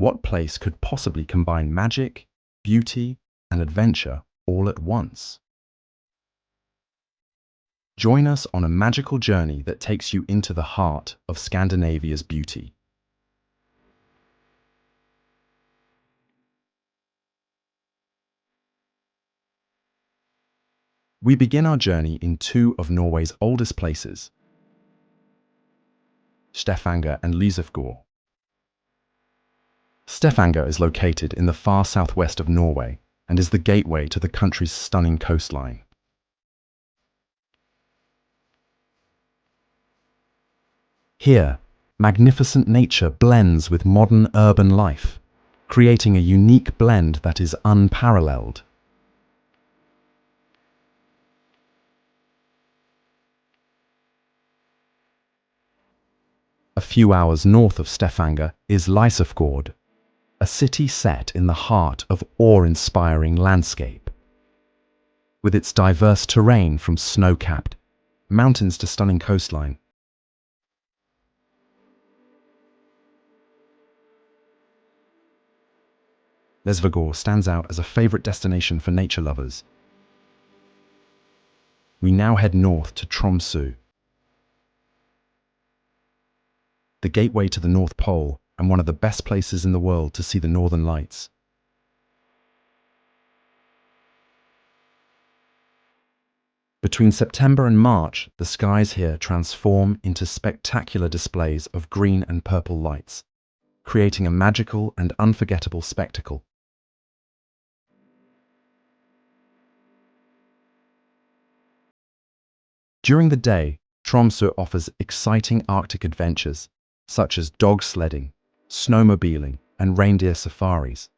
What place could possibly combine magic, beauty, and adventure all at once? Join us on a magical journey that takes you into the heart of Scandinavia's beauty. We begin our journey in two of Norway's oldest places, Stavanger and Lofoten. Stavanger is located in the far southwest of Norway and is the gateway to the country's stunning coastline. Here, magnificent nature blends with modern urban life, creating a unique blend that is unparalleled. A few hours north of Stavanger is Lofoten, a city set in the heart of awe-inspiring landscape. With its diverse terrain from snow-capped mountains to stunning coastline. Lofoten stands out as a favorite destination for nature lovers. We now head north to Tromsø, the gateway to the North Pole and one of the best places in the world to see the Northern Lights. Between September and March, the skies here transform into spectacular displays of green and purple lights, creating a magical and unforgettable spectacle. During the day, Tromsø offers exciting Arctic adventures, such as dog sledding, snowmobiling, and reindeer safaris.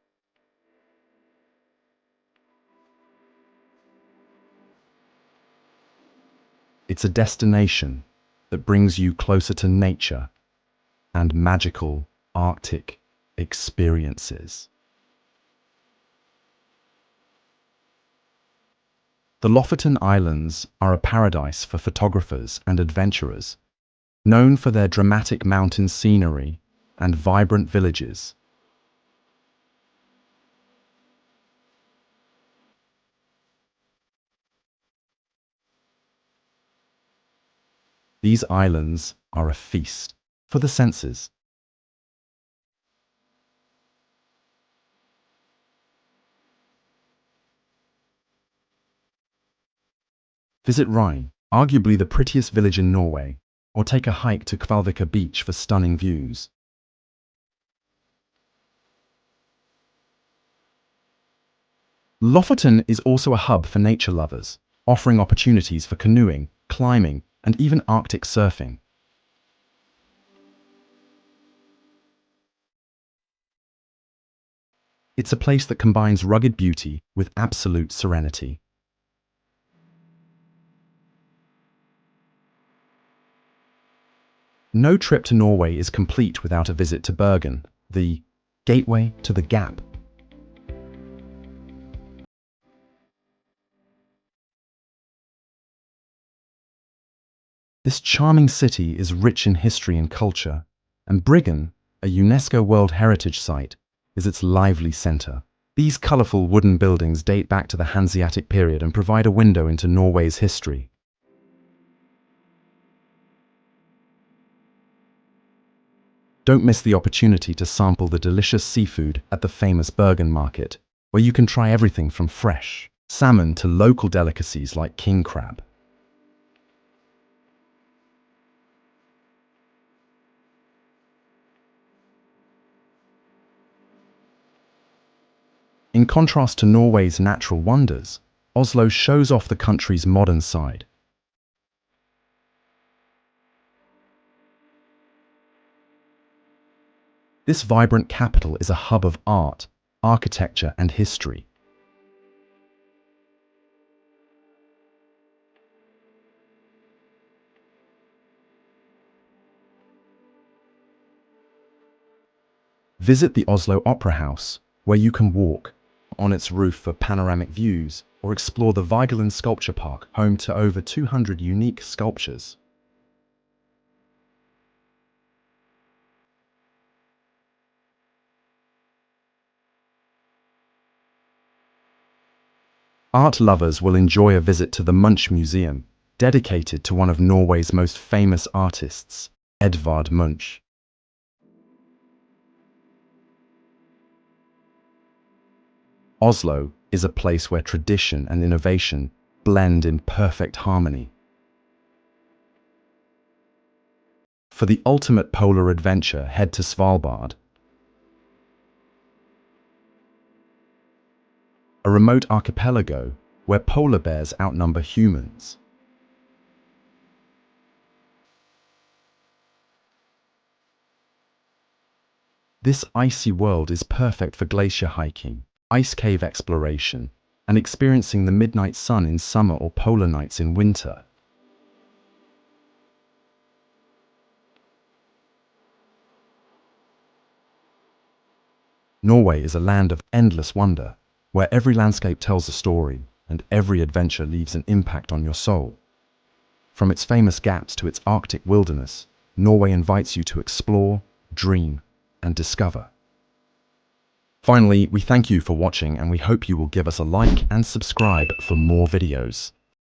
It's a destination that brings you closer to nature and magical Arctic experiences. The Lofoten Islands are a paradise for photographers and adventurers, known for their dramatic mountain scenery and vibrant villages. These islands are a feast for the senses. Visit Rhine, arguably the prettiest village in Norway, or take a hike to Kvalvika beach for stunning views. Lofoten is also a hub for nature lovers, offering opportunities for canoeing, climbing, and even Arctic surfing. It's a place that combines rugged beauty with absolute serenity. No trip to Norway is complete without a visit to Bergen, the gateway to the Gap. This charming city is rich in history and culture, and Bryggen, a UNESCO World Heritage Site, is its lively center. These colorful wooden buildings date back to the Hanseatic period and provide a window into Norway's history. Don't miss the opportunity to sample the delicious seafood at the famous Bergen market, where you can try everything from fresh salmon to local delicacies like king crab. In contrast to Norway's natural wonders, Oslo shows off the country's modern side. This vibrant capital is a hub of art, architecture, and history. Visit the Oslo Opera House, where you can walk on its roof for panoramic views, or explore the Vigeland Sculpture Park, home to over 200 unique sculptures. Art lovers will enjoy a visit to the Munch Museum, dedicated to one of Norway's most famous artists, Edvard Munch. Oslo is a place where tradition and innovation blend in perfect harmony. For the ultimate polar adventure, head to Svalbard, a remote archipelago where polar bears outnumber humans. This icy world is perfect for glacier hiking, ice cave exploration, and experiencing the midnight sun in summer or polar nights in winter. Norway is a land of endless wonder, where every landscape tells a story and every adventure leaves an impact on your soul. From its famous gaps to its Arctic wilderness, Norway invites you to explore, dream, and discover. Finally, we thank you for watching and we hope you will give us a like and subscribe for more videos.